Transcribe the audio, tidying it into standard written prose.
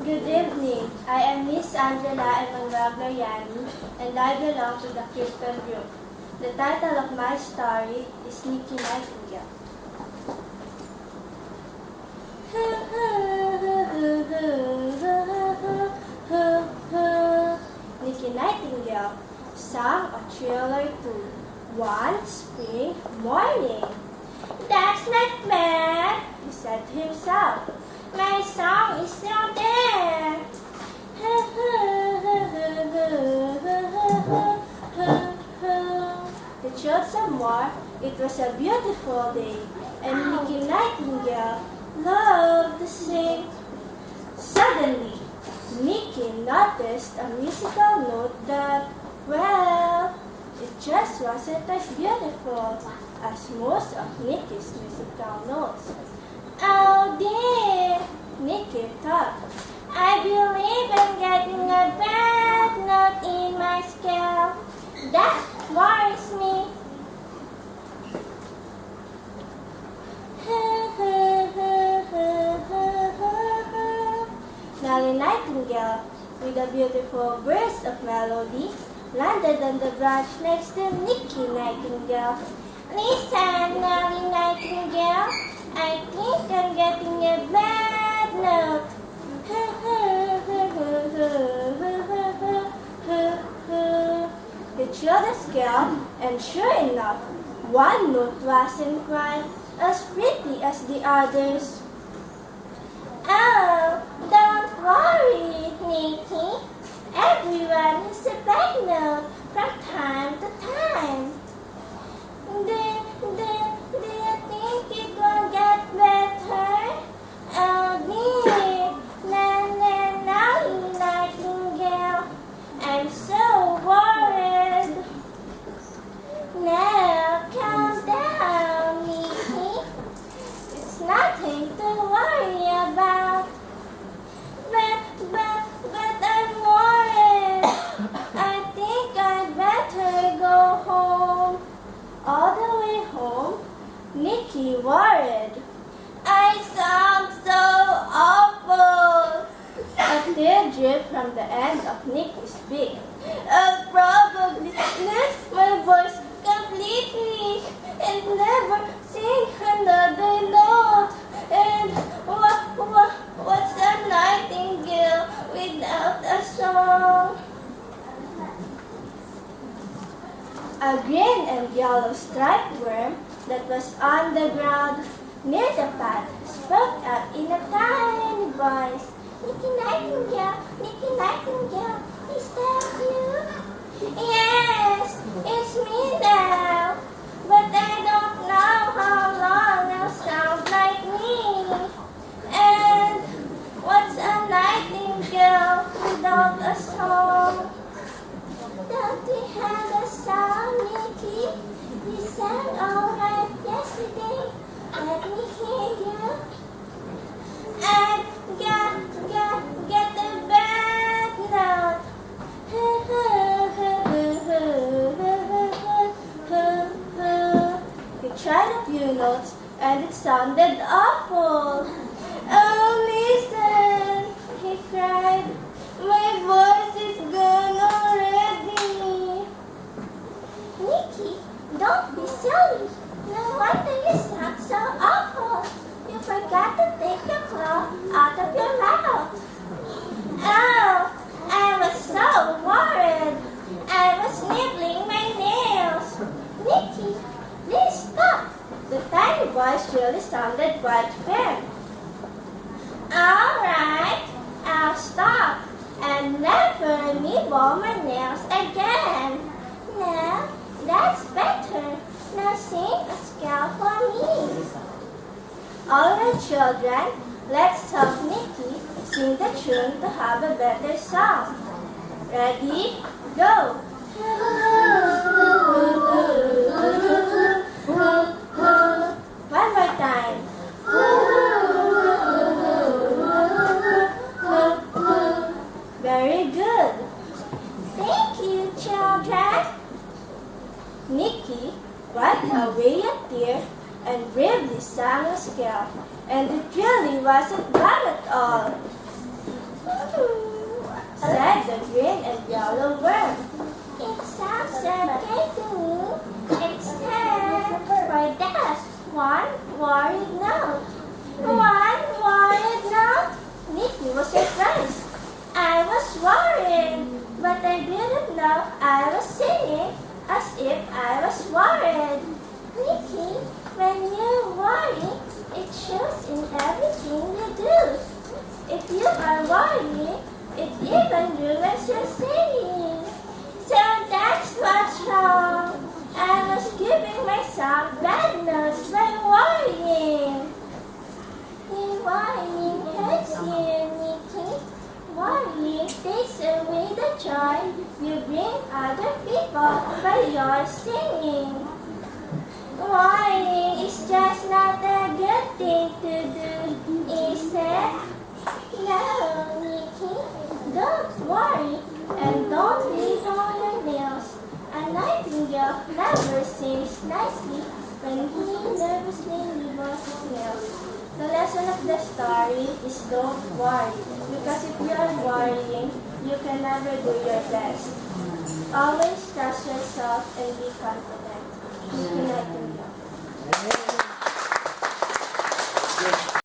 Good evening. I am Miss Angelah Emmanuel Gloriani, and I belong to the Christian group. The title of my story is NICKI Nightingale. NICKI Nightingale sang a thriller tune one spring morning. "That's not bad," he said to himself. "My song is still there." He chose some more. It was a beautiful day, and NICKI Nightingale loved to sing. Suddenly, NICKI noticed a musical note that, well, it just wasn't as beautiful as most of NICKI's musical notes. "Oh dear," NICKI thought. "I believe I'm getting a bad note in my scale. That worries me." Nellie Nightingale, with a beautiful burst of melody, landed on the branch next to NICKI Nightingale. "Listen, Nellie Nightingale, I think I'm getting a bad note." He chilled the scale, and sure enough, one note wasn't quite as pretty as the others. "Oh, don't worry, NICKI. Everyone has a bad note from time to time. Do you think it will get better? Oh dear, Nellie Nightingale, I'm so worried." "Now, calm down, NICKI. It's nothing to worry about." But I'm worried. I think I'd better go home." All the way home, NICKI worried. "I sound so awful." A tear dripped from the end of NICKI's beak. "I'll probably lose my voice completely and never sing another note. And what's a nightingale without a song?" A green and yellow striped worm that was on the ground near the path spoke out in a tiny voice. "NICKI Nightingale, NICKI Nightingale, is that you?" "Yes, it's me now, but I don't know how long I'll sound like me. And what's a nightingale without a song?" "Don't we have a song, NICKI? You sang all right yesterday. Let me hear you." "I get the bad note." He tried a few notes and it sounded awful. "Oh, listen," he cried. "My voice is gone already." "NICKI, don't be silly. No wonder you sound so awful. You forgot to take your claw out of your mouth." "Oh, I was so worried. I was nibbling my nails." "NICKI, please stop." The tiny voice really sounded quite firm. "All right, I'll stop and never nibble my nails again. Now, that's better. Now sing a scale for me." All right, children, let's help NICKI sing the tune to have a better song. Ready? Go! One more time. Very good. Thank you, children. NICKI wiped away a tear and bravely sang a scale, and it really wasn't bad at all. a green and yellow worm. It sounds okay to me, except for that one worried note. One worried note? Nicky was surprised. I was worried, but I didn't know I was singing as if I was worried. Nicky, when you worry, it shows in everything you do. If you are worried, it even ruins your singing. So that's what's wrong. I was giving myself bad news by worrying. Worrying hurts you, Nicky. Worrying takes away the joy you bring other people by your singing. Worrying is just not a good thing to do, is it? No, Nicky, don't worry and don't leave on your nails. A nightingale never sings nicely when he nervously nibbles his nails. The lesson of the story is don't worry, because if you are worrying, you can never do your best. Always trust yourself and be confident. Nightingale.